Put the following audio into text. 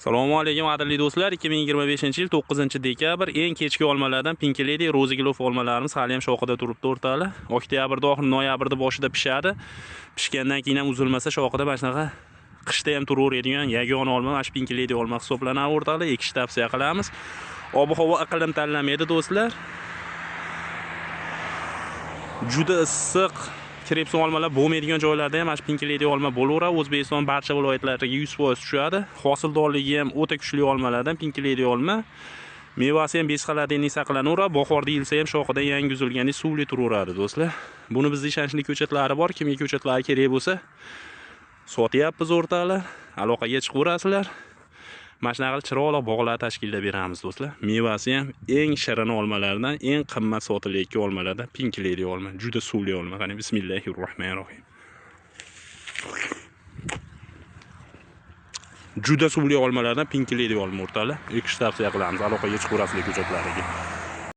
Assalomu alaykum qadrli do'stlar. 2025-yil 9-dekabr eng kechki olmalardan Pink Lady Roziglov olmalarimiz hali ham shoxida turibdi o'rtali. Oktyabrda oxir noyabrda boshida pishadi. Pishgandan keyin ham uzilmasa shoxida mana shunaqa qishda ham turaveradigan yagona olma mana shu Pink Lady olma hisoblanadi o'rtali. Ekish tavsiya qilamiz. Ob-havo iqlim tanlamaydi do'stlar. Juda issiq krepsi olmalar bo'lmaydigan joylarda ham mana Pink Lady olma bo'laveradi. O'zbekiston barcha viloyatlariga 100% tushadi. Hosildorligi ham o'ta kuchli olmalardan Pink Lady olma. Mevasi ham 5 xilladeniy saqlanaveradi. Bahorda yilsa ham shoxida yangi uzilgandek suvli turaveradi do'stlar. Buni bizda ishonchli ko'chatlari bor. Kimga ko'chatlari kerak bo'lsa, sotyapmiz o'rtalar. Aloqaga chiqaverasizlar. Mana shunaqa chiroyli bog'lar tashkillab beramiz do'stlar. Mevasi ham eng shirin olmalardan, eng qimmat sotilayotgan olmalardan Pink Lady olma. Juda suvli olma. Qani bismillahirrohmanirrohim. Juda suvli olmalardan Pink Lady olma o'rtalar. Ekish tavsiya qilamiz. Aloqaga chiqaverasizlar ko'chatlariga.